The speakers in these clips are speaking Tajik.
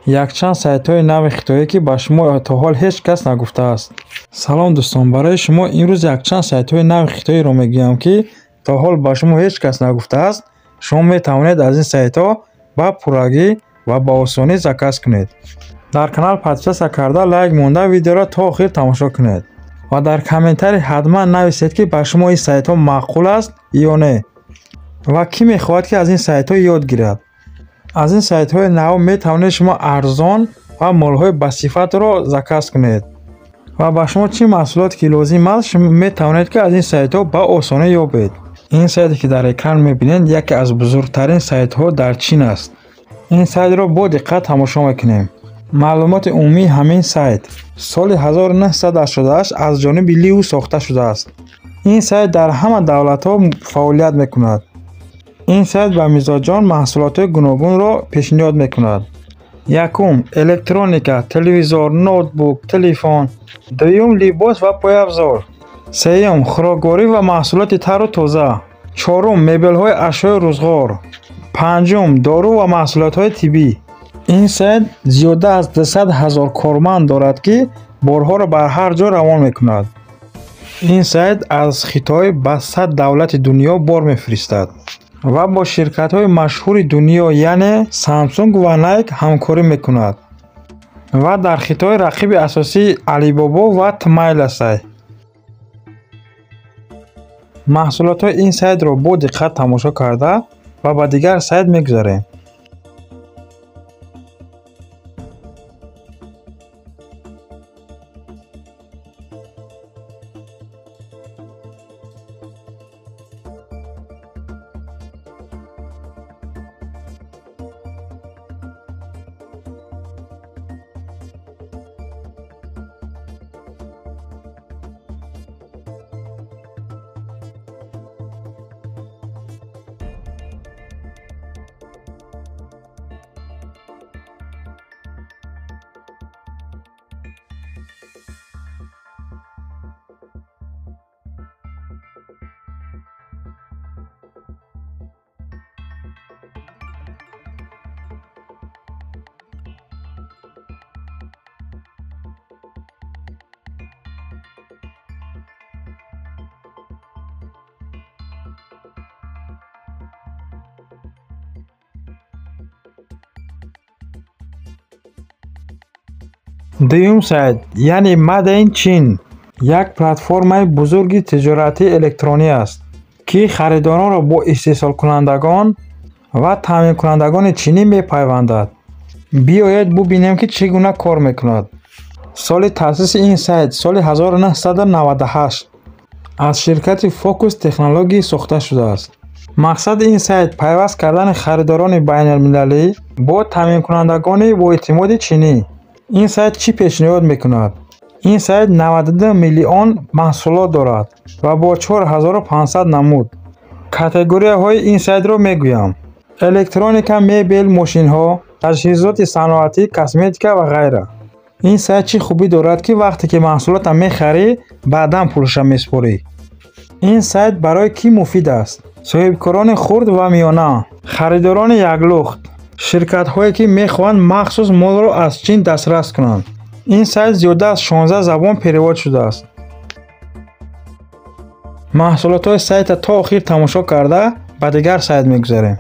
якчанд сайтҳои нави хитоие ки ба шумо то ҳол ҳеҷ кас нагуфтааст. Салом дӯстон, барои шумо имрӯз якчанд сайтҳои нави хитоиеро мегӯям ки то ҳол ба шумо ҳеҷ кас нагуфтааст. шумо метавонед аз ин сайтҳо ба пуррагӣ ва ба осонӣ заказ кунед. дар канал подписка карда лайк монда видеоро то охир тамошо кунед ва дар комментарий ҳатман нависед ки ба шумо ин сайтҳо маъқул аст ё не ва кӣ мехоҳад ки аз ин сайтҳо ёд гирад. аз ин сайтҳои нав метавонед шумо арзон ва молҳои басифатро заказ кунед ва ба шумо чӣ маҳсулоте ки лозим аст шумо метавонед ки аз ин сайтҳо ба осонӣ ёбед. ин сайте ки дар экран мебинед яке аз бузургтарин сайтҳо дар чин аст. ин сайтро бо диққат тамошо мекунем. маълумоти умумии ҳамин сайт соли 1988 аз ҷониби Лиу сохта шудааст. ин сайт дар ҳама давлатҳо фаъолият мекунад. ин сайт ба мизоҷон маҳсулотҳои гуногунро пешниҳод мекунад. якум электроника, телевизор, ноутбук, телефон. дуюм либос ва пойафзор. сеюм хӯрокворӣ ва маҳсулоти тару тоза. чорум мебелҳои ашёи рӯзғор. панҷум дору ва маҳсулотҳои тиббӣ. ин сайт зиёда аз 200 000 корманд дорад ки борҳоро бар ҳар ҷо равон мекунад. ин сайт аз Хитой ба 100 давлати дунё бор мефиристад ва бо ширкатҳои машҳури дунё яъне Samsung ва Nike ҳамкорӣ мекунад ва дар Хитой рақиби асосии Alibaba ва Tmail аст. маҳсулотҳои ин сайтро бо диққат тамошо карда ва ба дигар сайт мегузарем. дуюм сайт яъне Made in Chin як платформаи бузурги тиҷоратии электронӣ аст ки харидоронро бо истеҳсолкунандагон ва таъминкунандагони чинӣ мепайвандад. биёед бубинем ки чӣ гуна кор мекунад. соли таъсиси ин сайт соли 1998 аз ширкати Focus Technology сохта шудааст. мақсади ин сайт пайваст кардани харидорони байналмилалӣ бо таъминкунандагони боэътимоди чинӣ. ин сайт чӣ пешниҳод мекунад? ин сайт 92 миллион маҳсулот дорад ва бо 4500 намуд. категорияҳои ин сайтро мегӯям: электроника, мебел, мошинҳо, таҷҳизоти саноатӣ, косметика ва ғайра. ин сайт чӣ хубӣ дорад ки вақте ки маҳсулота мехарӣ баъдан пулаша меспорӣ. ин сайт барои кӣ муфид аст? соҳибкорони хурд ва миёна, харидорони яклухт, ширкатҳое ки мехоҳанд махсус молро аз чин дастрас кунанд. ин сайт зиёда аз 16 забон перевод шудааст. маҳсулотҳои сайта то охир тамошо карда ба дигар сайт мегузарем.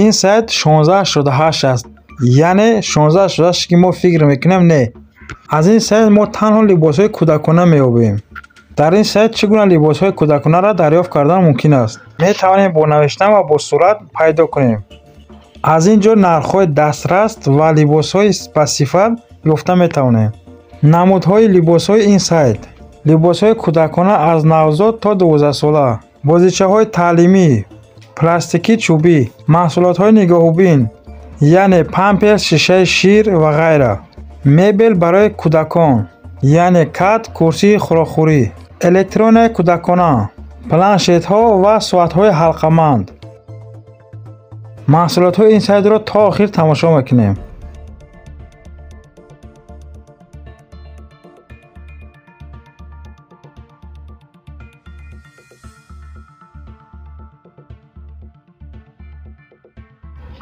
ин сайт 1688 аст, яъне 1688 ки мо фикр мекунем не. аз ин сайт мо танҳо либосҳои кӯдакона меёбем. дар ин сайт чӣ гуна либосҳои кӯдаконаро дарёфт кардан мумкин аст. метавонем бо навиштан ва бо сурат пайдо кунем. аз ин ҷо нархҳои дастрас ва либосҳои басифат ёфта метавонем. намудҳои либосҳои ин сайт: либосҳои кӯдакона аз навзод то 12 сола, бозичаҳои таълимӣ, пластикӣ чӯбӣ, маҳсулотҳои нигоҳубин, яъне памперс, шишаи шир ва ғайра. мебел барои кӯдакон, яъне кат, курсии хӯрокхӯрӣ, электронияи кӯдакона, планшетҳо ва соатҳои ҳалқаманд. маҳсулотҳои ин сайтро то охир тамошо мекунем.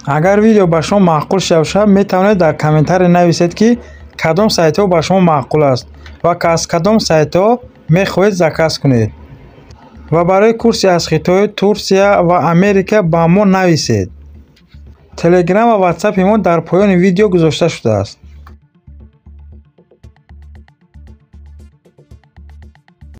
агар видео ба шумо маъқул шавад метавонед дар комментаре нависед ки кадом сайтҳо ба шумо маъқул аст ва аз кадом сайтҳо мехоҳед заказ кунед ва барои курси аз Хитой, Турсия ва Америка ба мо нависед. Телеграм ва WhatsApp мо дар поёни видео гузошта шудааст.